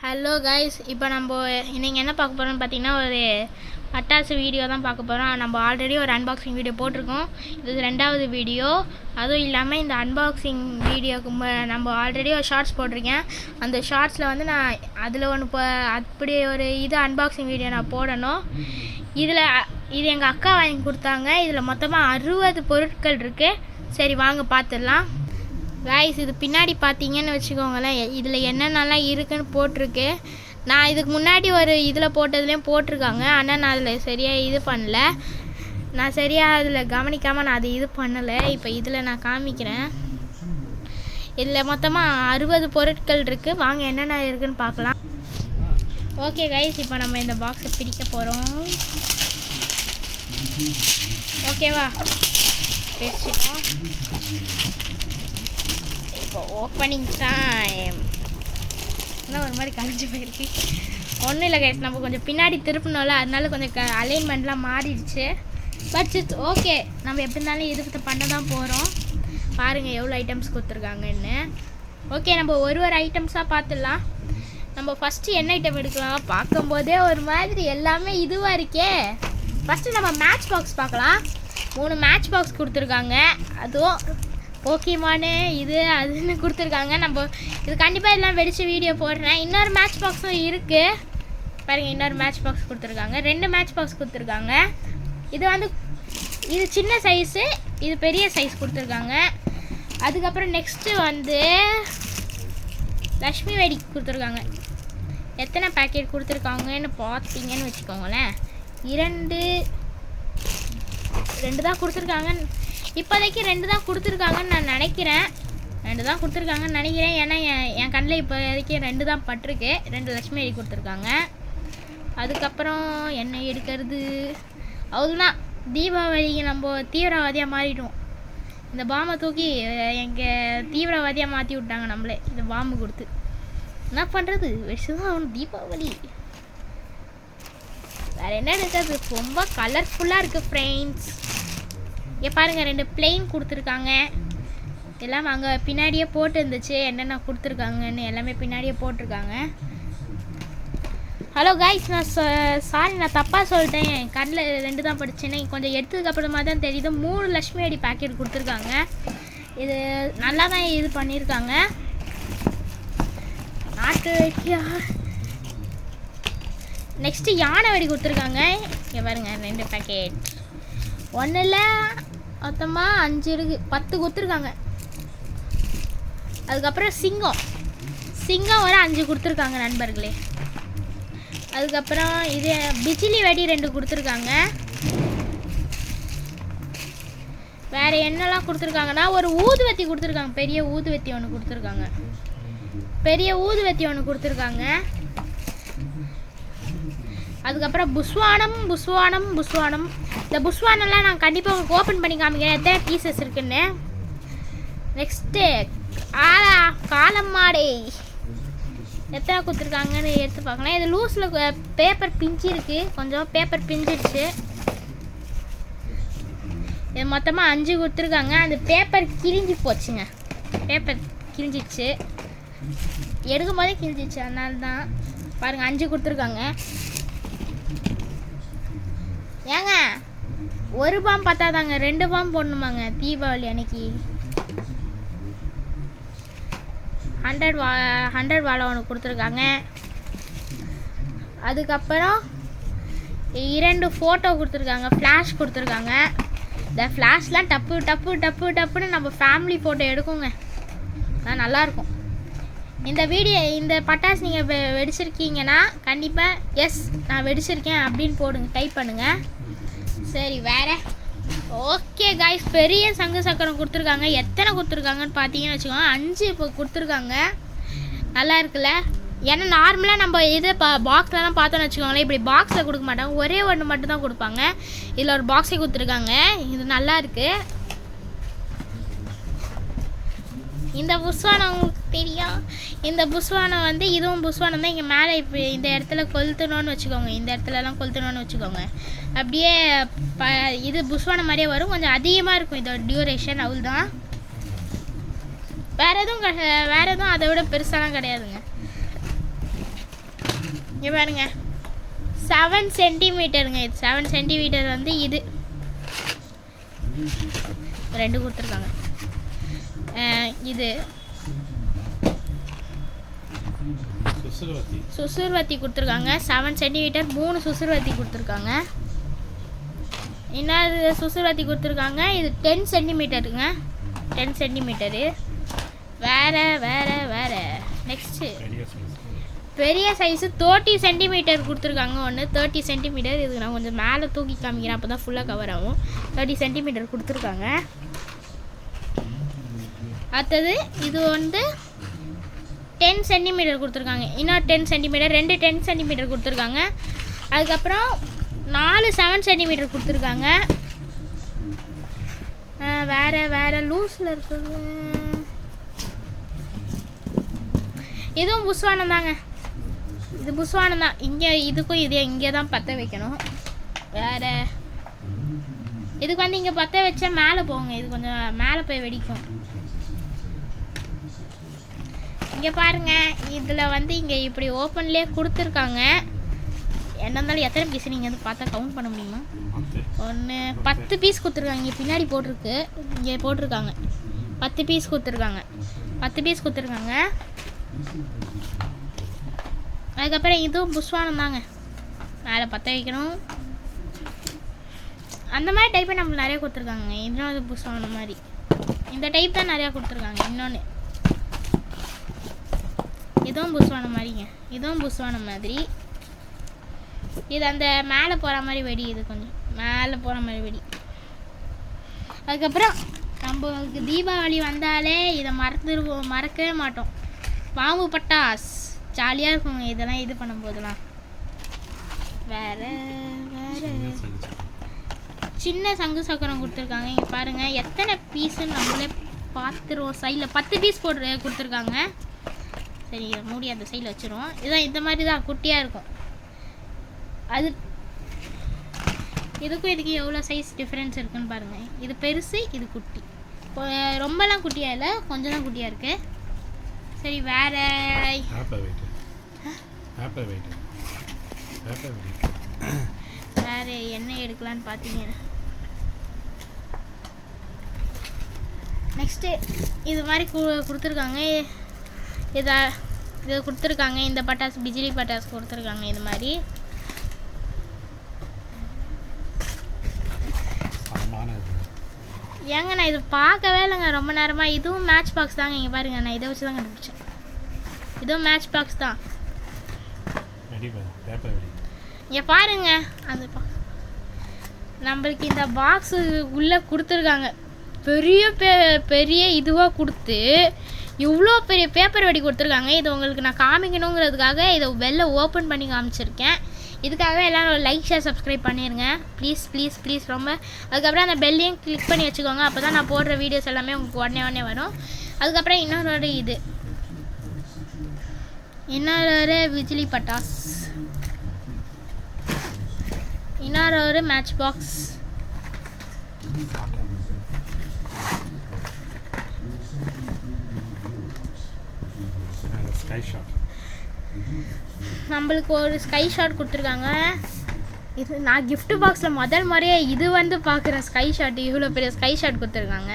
Hello guys, இப்போ நம்ம இன்றைக்கி என்ன பார்க்க போகிறோம்னு பார்த்தீங்கன்னா ஒரு பட்டாசு வீடியோ தான் பார்க்க போகிறோம். நம்ம ஆல்ரெடி ஒரு அன்பாக்சிங் வீடியோ போட்டிருக்கோம். இது 2வது வீடியோ. அதுவும் இல்லாமல் இந்த அன்பாக்சிங் வீடியோக்கு நம்ம ஆல்ரெடி ஒரு ஷார்ட்ஸ் போட்டிருக்கேன். அந்த ஷார்ட்ஸில் வந்து நான் அதில் ஒன்று அப்படி ஒரு அன்பாக்சிங் வீடியோ நான் போடணும். இது எங்கள் அக்கா வாங்கி கொடுத்தாங்க. இதில் மொத்தமாக 60 பொருட்கள் இருக்குது. சரி வாங்க பார்த்துடலாம். கைஸ், இது பின்னாடி பார்த்தீங்கன்னு வச்சுக்கோங்களேன், இதில் என்னென்னலாம் இருக்குதுன்னு போட்டிருக்கு. நான் இதுக்கு முன்னாடி ஒரு இதில் போட்டதுலேயும் போட்டிருக்காங்க. ஆனால் நான் அதில் சரியாக இது பண்ணல. நான் சரியாக அதில் கவனிக்காமல் நான் அது பண்ணலை. இப்போ இதில் நான் காமிக்கிறேன். இதில் மொத்தமாக 60 பொருட்கள் இருக்குது. வாங்க என்னென்ன இருக்குதுன்னு பார்க்கலாம். ஓகே கைஸ், இப்போ நம்ம இந்த பாக்ஸை பிரிக்க போகிறோம். ஓகேவா, பிரிச்சிட்டோம். இப்போ ஓப்பனிங் டைம். இன்னும் ஒரு மாதிரி கழிஞ்சு போயிருக்கு. ஒன்றும் இல்லை கைஸ், நம்ம கொஞ்சம் பின்னாடி திருப்பணும்ல, அதனால கொஞ்சம் அலைன்மெண்ட்லாம் மாறிடுச்சு. But it's okay. நம்ம எப்படி இருந்தாலும் இதுக்கு பண்ண தான் போகிறோம். பாருங்கள் எவ்வளோ ஐட்டம்ஸ் கொடுத்துருக்காங்கன்னு. ஓகே, நம்ம ஒரு ஐட்டம்ஸாக பார்த்துடலாம். நம்ம ஃபஸ்ட்டு என்ன ஐட்டம் எடுக்கலாம்? பார்க்கும்போதே ஒரு மாதிரி எல்லாமே இதுவாக இருக்கே. ஃபஸ்ட்டு நம்ம மேட்ச் பாக்ஸ் பார்க்கலாம். 3 மேட்ச் பாக்ஸ் கொடுத்துருக்காங்க. அதுவும் போக்கிமானு இது அதுன்னு கொடுத்துருக்காங்க. நம்ம இது கண்டிப்பாக எல்லாம் வெடித்து வீடியோ போடுறேன். இன்னொரு மேட்ச் பாக்ஸும் இருக்குது பாருங்கள். இன்னொரு மேட்ச் பாக்ஸ் கொடுத்துருக்காங்க. 2 மேட்ச் பாக்ஸ் கொடுத்துருக்காங்க. இது சின்ன சைஸு, இது பெரிய சைஸ் கொடுத்துருக்காங்க. அதுக்கப்புறம் நெக்ஸ்ட்டு வந்து லக்ஷ்மி வெடி கொடுத்துருக்காங்க. எத்தனை பேக்கெட் கொடுத்துருக்காங்கன்னு பார்த்தீங்கன்னு வச்சுக்கோங்களேன், 2 தான் கொடுத்துருக்காங்க. இப்போதைக்கு 2 தான் கொடுத்துருக்காங்கன்னு நான் நினைக்கிறேன். 2 தான் கொடுத்துருக்காங்கன்னு நினைக்கிறேன். ஏன்னா என் கண்ணில் இப்போதைக்கு 2 தான் பட்டிருக்கு. 2 லட்சுமி எடி கொடுத்துருக்காங்க. அதுக்கப்புறம் என்ன எடுக்கிறது? அவ்வளோதான். தீபாவளிக்கு நம்ம தீவிரவாதியாக மாறிடுவோம். இந்த பாம்பை தூக்கி எங்கள் தீவிரவாதியாக மாற்றி விட்டாங்க நம்மளே, இந்த பாம்பு கொடுத்து. என்ன பண்ணுறது? வச்சுதான் அவனு தீபாவளி. வேறு என்ன இருக்காது? ரொம்ப கலர்ஃபுல்லாக இருக்குது ஃப்ரெண்ட்ஸ். இங்கே பாருங்கள், 2 பிளெயின் கொடுத்துருக்காங்க. எல்லாம் அங்கே பின்னாடியே போட்டு இருந்துச்சு என்னென்ன கொடுத்துருக்காங்கன்னு. எல்லாமே பின்னாடியே போட்டிருக்காங்க. ஹலோ கைஸ், நான் சாரி, நான் தப்பாக சொல்லிட்டேன். என் கண்ணில் 2 தான் படித்தேன். கொஞ்சம் எடுத்ததுக்கப்புறமா தான் தெரியுது 3 லக்ஷ்மி அடி பேக்கெட் கொடுத்துருக்காங்க. இது நல்லா தான் இது பண்ணியிருக்காங்க. நாட்டு வெடியா. நெக்ஸ்ட்டு யானை வெடி கொடுத்துருக்காங்க. இங்கே பாருங்கள், 2 பேக்கெட். ஒன்றில் மொத்தமாக 5 இருக்குது, 10 கொடுத்துருக்காங்க. அதுக்கப்புறம் சிங்கம் ஒரு 5 கொடுத்துருக்காங்க நண்பர்களே. அதுக்கப்புறம் இது பிஜிலி வெடி 2 கொடுத்துருக்காங்க. வேறு என்னெல்லாம் கொடுத்துருக்காங்கன்னா, ஒரு ஊதுவத்தி கொடுத்துருக்காங்க. பெரிய ஊதுவத்தி ஒன்று கொடுத்துருக்காங்க. அதுக்கப்புறம் புஸ்வானம். இந்த புஸ்வானெல்லாம் நான் கண்டிப்பாக உங்களுக்கு ஓப்பன் பண்ணி காமிக்கிறேன் எத்தனை பீசஸ் இருக்குன்னு. நெக்ஸ்ட்டு காலமாடை எத்தனை கொடுத்துருக்காங்கன்னு எடுத்து பார்க்கலாம். இது லூஸில் பேப்பர் பிஞ்சு இருக்குது, கொஞ்சம் பேப்பர் பிஞ்சிடுச்சு. இது மொத்தமாக 5 கொடுத்துருக்காங்க. அந்த பேப்பர் கிழிஞ்சி போச்சுங்க. பேப்பர் கிழிஞ்சிடுச்சு, எடுக்கும் போதே கிழிஞ்சிச்சு. அதனால தான் பாருங்கள் 5 கொடுத்துருக்காங்க. ஏங்க, ஒரு பாம்பு பார்த்தாதாங்க 2 பாம்பு போடணுமாங்க தீபாவளி அன்னைக்கு? 100 வாழை ஒன்று கொடுத்துருக்காங்க. அதுக்கப்புறம் 2 ஃபோட்டோ கொடுத்துருக்காங்க. ஃப்ளாஷ் கொடுத்துருக்காங்க. இந்த ஃப்ளாஷ்லாம் டப்புன்னு நம்ம ஃபேமிலி ஃபோட்டோ எடுக்குங்க. நல்லாயிருக்கும். இந்த பட்டாசு நீங்கள் வெடிச்சிருக்கீங்கன்னா கண்டிப்பாக எஸ் நான் வெடிச்சிருக்கேன் அப்படின்னு போடுங்க, டைப் பண்ணுங்கள். சரி, வேறு ஓகே கைஸ், பெரிய சங்கு சக்கரம் கொடுத்துருக்காங்க. எத்தனை கொடுத்துருக்காங்கன்னு பார்த்தீங்கன்னு வச்சுக்கோங்க, 5 இப்போ கொடுத்துருக்காங்க. நல்லா இருக்குல்ல? ஏன்னா நார்மலாக நம்ம இது பாக்ஸ்லாம் பார்த்தோன்னு வச்சுக்கோங்களேன், இப்படி பாக்ஸில் கொடுக்க மாட்டாங்க, ஒரே ஒன்று மட்டும் தான் கொடுப்பாங்க. இதில் ஒரு பாக்ஸே கொடுத்துருக்காங்க. இது நல்லா இருக்குது. இந்த புஸ்வானம் உங்களுக்கு தெரியும். இந்த புஸ்வானம் வந்து இதுவும் புஸ்வானம் தான். இங்கே மேலே இப்போ இந்த இடத்துல கொளுத்தணும்னு வச்சுக்கோங்க, இந்த இடத்துலலாம் கொளுத்தணும்னு வச்சுக்கோங்க, அப்படியே இது புஸ்வானம் மாதிரியே வரும். கொஞ்சம் அதிகமாக இருக்கும் இதோட டியூரேஷன். அவ்வளோதான். வேறு எதுவும் அதை விட பெருசாலாம் கிடையாதுங்க. இங்கே பாருங்க 7 சென்டிமீட்டருங்க. இது 7 சென்டிமீட்டர் வந்து இது 2 கொடுத்துருக்காங்க. இது சுசுர்வத்தி கொடுத்துருக்காங்க 7 சென்டிமீட்டர் 3 சுசுர்வத்தி கொடுத்துருக்காங்க. இன்னொரு சுசுர்வத்தி கொடுத்துருக்காங்க. இது 10 சென்டிமீட்டருங்க. 10 சென்டிமீட்டரு. வேறு நெக்ஸ்ட்டு பெரிய சைஸு 30 சென்டிமீட்டர் கொடுத்துருக்காங்க. ஒன்று 30 சென்டிமீட்டர். இது நான் கொஞ்சம் மேலே தூக்கி காமிக்கிறேன், அப்போ தான் ஃபுல்லாக கவர் ஆகும். 30 சென்டிமீட்டர் கொடுத்துருக்காங்க. அடுத்தது இது வந்து 10 சென்டிமீட்டர் கொடுத்துருக்காங்க. இன்னும் 10 சென்டிமீட்டர் 2 10 சென்டிமீட்டர் கொடுத்துருக்காங்க. அதுக்கப்புறம் 4 7 சென்டிமீட்டர் கொடுத்துருக்காங்க. வேறு லூஸில் இருக்குது. இதுவும் புஸ்வானம் தாங்க. இது புஸ்வானம் தான். இங்கே இதுக்கும் இதே இங்கே தான் பற்ற வைக்கணும். வேறு இதுக்கு வந்து இங்கே பற்ற வச்சா மேலே போங்க. இது கொஞ்சம் மேலே போய் வெடிக்கும். இங்கே பாருங்கள், இதில் வந்து இங்கே இப்படி ஓப்பன்லேயே கொடுத்துருக்காங்க. என்ன இருந்தாலும் எத்தனை பீஸ் நீங்கள் வந்து பார்த்தா கவுண்ட் பண்ண முடியுமா? 10 பீஸ் கொடுத்துருக்காங்க. இங்கே பின்னாடி போட்டிருக்கு, இங்கே போட்டிருக்காங்க 10 பீஸ் கொடுத்துருக்காங்க. 10 பீஸ் கொடுத்துருக்காங்க. அதுக்கப்புறம் இதுவும் புஸ்வானம் தாங்க. மேலே பற்ற வைக்கணும். அந்த மாதிரி டைப்பை நம்மளுக்கு நிறையா கொடுத்துருக்காங்க. இன்னொரு புஸ்வானம் மாதிரி இந்த டைப் தான் நிறையா கொடுத்துருக்காங்க. இன்னொன்று இதுவும் புஸ்வானம் மாதிரிங்க. இதுவும் புஸ்வானம் மாதிரி. இது அந்த மேலே போகிற மாதிரி வெடி. இது கொஞ்சம் மேலே போகிற மாதிரி வெடி. அதுக்கப்புறம் நம்மளுக்கு தீபாவளி வந்தாலே இதை மறக்கவே மாட்டோம். பாம்பு பட்டாஸ் ஜாலியாக இருக்குங்க இதெல்லாம் இது பண்ணும்போதெல்லாம். வேறு சின்ன சங்கு சக்கரம் கொடுத்துருக்காங்க. இங்கே பாருங்கள் எத்தனை பீஸுன்னு நம்மளே பார்த்துருவோம். சைடில் 10 பீஸ் கொடுத்துருக்காங்க. சரி, இதை மூடி அந்த சைடில் வச்சுருவோம். இதுதான் இந்த மாதிரி தான் குட்டியாக இருக்கும். அது இதுக்கும் இதுக்கு எவ்வளோ சைஸ் டிஃப்ரென்ஸ் இருக்குன்னு பாருங்கள். இது பெருசு, இது குட்டி. ரொம்பலாம் குட்டியாக இல்லை, கொஞ்சம் தான் குட்டியாக இருக்குது. சரி, வேறு வேறு என்ன எடுக்கலான்னு பார்த்தீங்கன்னா நெக்ஸ்ட்டு இது மாதிரி கொடுத்துருக்காங்க. இதை கொடுத்துருக்காங்க. இந்த பட்டாசு பிஜிலி பட்டாசு கொடுத்துருக்காங்க. இது மாதிரி ஏங்க நான் இது பார்க்கவே இல்லைங்க ரொம்ப நேரமாக. இதுவும் மேட்ச் பாக்ஸ் தாங்க. இங்கே பாருங்கள், நான் இதை வச்சு தான் கண்டுபிடிச்சேன். இதுவும் மேட்ச் பாக்ஸ் தான். இங்கே பாருங்க, அந்த நம்மளுக்கு இந்த பாக்ஸு உள்ளே கொடுத்துருக்காங்க. பெரிய இதுவாக கொடுத்து இவ்வளோ பெரிய பேப்பர் வெடி கொடுத்துருக்காங்க. இது உங்களுக்கு நான் காமிக்கணுங்கிறதுக்காக இதை வெளில ஓப்பன் பண்ணி காமிச்சிருக்கேன். இதுக்காக எல்லோரும் லைக் ஷேர் சப்ஸ்கிரைப் பண்ணிடுங்க ப்ளீஸ் ப்ளீஸ் ப்ளீஸ் ரொம்ப. அதுக்கப்புறம் அந்த பெல்லையும் கிளிக் பண்ணி வச்சுக்கோங்க. அப்போ தான் நான் போடுற வீடியோஸ் எல்லாமே உங்களுக்கு உடனே வரும். அதுக்கப்புறம் இன்னொரு விஜிலி பட்டாஸ், இன்னொரு மேட்ச் பாக்ஸ், நம்மளுக்கு ஒரு ஸ்கை ஷாட் கொடுத்துருக்காங்க. இது நான் கிஃப்ட் பாக்ஸில் முதல் முறையே இது வந்து பார்க்குறேன். ஸ்கை ஷாட், இவ்வளோ பெரிய ஸ்கை ஷாட் கொடுத்துருக்காங்க.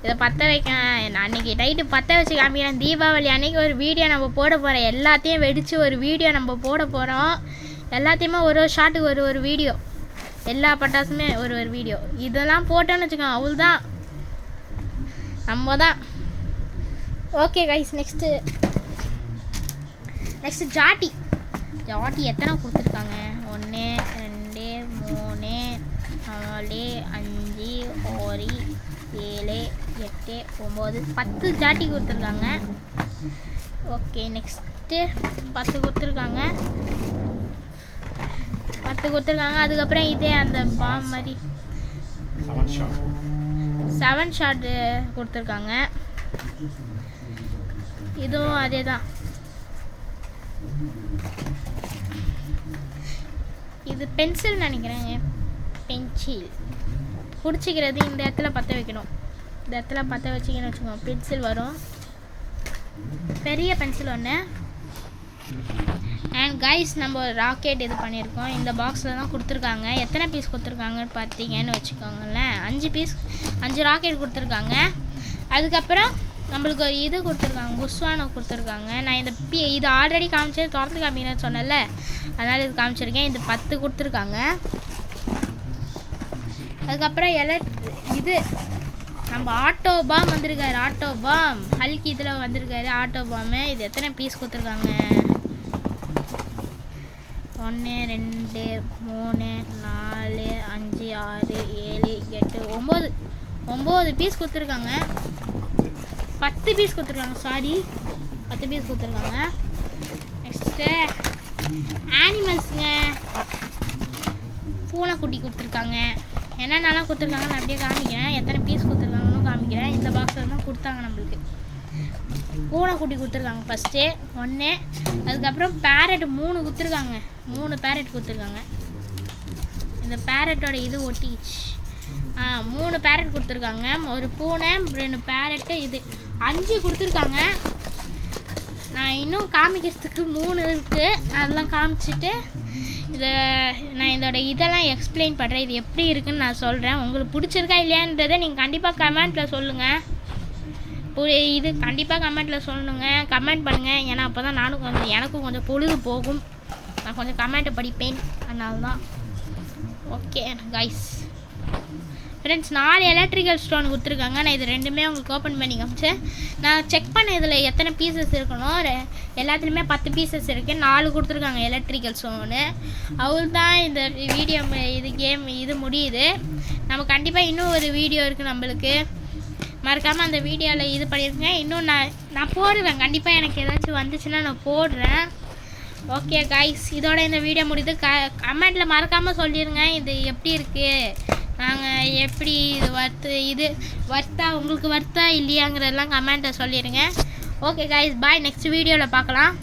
இதை பற்ற வைக்க நான் அன்றைக்கி நைட்டு பற்ற வச்சு காமிக்கிறேன். தீபாவளி அன்றைக்கி ஒரு வீடியோ நம்ம போட போகிறோம். எல்லாத்தையும் வெடித்து ஒரு வீடியோ நம்ம போட போகிறோம். எல்லாத்தையுமே ஒரு ஷாட்டுக்கு ஒரு வீடியோ, எல்லா பட்டாசுமே ஒரு வீடியோ. இதெல்லாம் போட்டோன்னு வச்சுக்கோங்க, அவ்வளோதான், நம்ம தான். ஓகே கைஸ், நெக்ஸ்ட்டு ஜாட்டி எத்தனை கொடுத்துருக்காங்க? 1 2 3 4 5 6 7 8 9 10 ஜாட்டி கொடுத்துருக்காங்க. ஓகே, நெக்ஸ்ட்டு 10 கொடுத்துருக்காங்க. அதுக்கப்புறம் இதே அந்த பாம் மாதிரி 7 ஷாட் கொடுத்துருக்காங்க. இதுவும் அதே தான். இது பென்சில் நினைக்கிறேங்க. பென்சில் பிடிச்சிக்கிறது இந்த இடத்துல பற்ற வைக்கணும். இந்த இடத்துல பற்ற வச்சிங்கன்னு வச்சுக்கோங்க, பென்சில் வரும். பெரிய பென்சில் ஒன்று. அண்ட் கைஸ் நம்ம ஒரு ராக்கெட் இது பண்ணியிருக்கோம். இந்த பாக்ஸில் தான் கொடுத்துருக்காங்க. எத்தனை பீஸ் கொடுத்துருக்காங்கன்னு பார்த்தீங்கன்னு வச்சுக்கோங்களேன். 5 ராக்கெட் கொடுத்துருக்காங்க. அதுக்கப்புறம் நம்மளுக்கு ஒரு இது கொடுத்துருக்காங்க, புஷ்வானை கொடுத்துருக்காங்க. நான் இது ஆல்ரெடி காமிச்சேன், திறந்து காமிக்கிறேன்னு சொன்னேன்ல, அதனால் இது காமிச்சிருக்கேன். இது 10 கொடுத்துருக்காங்க. அதுக்கப்புறம் இது நம்ம ஆட்டோ பாம் வந்திருக்காரு. ஆட்டோ பாம் ஹல்கி இதில் வந்திருக்காரு ஆட்டோ பாம்பு. இது எத்தனை பீஸ் கொடுத்துருக்காங்க? 1 2 3 4 5 6 7 8 9 பீஸ் கொடுத்துருக்காங்க. 10 பீஸ் கொடுத்துருக்காங்க. 10 பீஸ் கொடுத்துருக்காங்க. நெக்ஸ்ட்டு ஆனிமல்ஸுங்க, பூனைக்குட்டி கொடுத்துருக்காங்க. என்னென்னலாம் கொடுத்துருக்காங்க நான் அப்படியே காமிக்கிறேன். எத்தனை பீஸ் கொடுத்துருக்காங்கன்னு காமிக்கிறேன். இந்த பாக்ஸில் தான் கொடுத்தாங்க நம்மளுக்கு. பூனைக்குட்டி கொடுத்துருக்காங்க ஃபஸ்ட்டு 1. அதுக்கப்புறம் பேரட் 3 கொடுத்துருக்காங்க. 3 பேரட் கொடுத்துருக்காங்க. இந்த பேரட்டோட இது ஒட்டிச்சு. 3 பேரட் கொடுத்துருக்காங்க. ஒரு பூனை, 2 பேரட்டு, இது 5 கொடுத்துருக்காங்க. நான் இன்னும் காமிக்கிறதுக்கு 3 இருக்குது. அதெல்லாம் காமிச்சிட்டு நான் இதெல்லாம் எக்ஸ்பிளைன் பண்ணுறேன். இது எப்படி இருக்குன்னு நான் சொல்கிறேன். உங்களுக்கு பிடிச்சிருக்கா இல்லையான்றதை நீங்கள் கண்டிப்பாக கமெண்ட்டில் சொல்லுங்கள். இது கண்டிப்பாக கமெண்ட்டில் சொல்லணுங்க. கமெண்ட் பண்ணுங்கள். ஏன்னா அப்போ தான் எனக்கும் கொஞ்சம் பொழுது போகும். நான் கொஞ்சம் கமெண்ட்டை படிப்பேன். அதனால தான். Okay guys friends, 4 electrical stone கொடுத்துருக்காங்க. நான் இது 2மே உங்களுக்கு ஓப்பன் பண்ணி காமிச்சேன். நான் செக் பண்ண இதில் எத்தனை பீசஸ் இருக்கணும். எல்லாத்துலேயுமே 10 பீசஸ் இருக்குது. 4 கொடுத்துருக்காங்க எலக்ட்ரிக்கல் ஸ்டோனு. அவள் தான் இந்த வீடியோ இது முடியுது. நம்ம கண்டிப்பாக இன்னும் ஒரு வீடியோ இருக்குது நம்மளுக்கு. மறக்காமல் அந்த வீடியோவில் இது பண்ணியிருக்கேன். இன்னும் நான் போடுவேன். கண்டிப்பாக எனக்கு ஏதாச்சும் வந்துச்சுன்னா நான் போடுறேன். ஓகே கைஸ், இதோட இந்த வீடியோ முடியுது. கமெண்ட்டில் மறக்காமல் சொல்லிடுங்க இது எப்படி இருக்குது, நாங்கள் எப்படி இது வர்த்தா உங்களுக்கு வர்த்தா இல்லையாங்கிறதெல்லாம் கமெண்ட்டை சொல்லிடுங்க. ஓகே கைஸ், பாய். நெக்ஸ்ட் வீடியோவில் பார்க்கலாம்.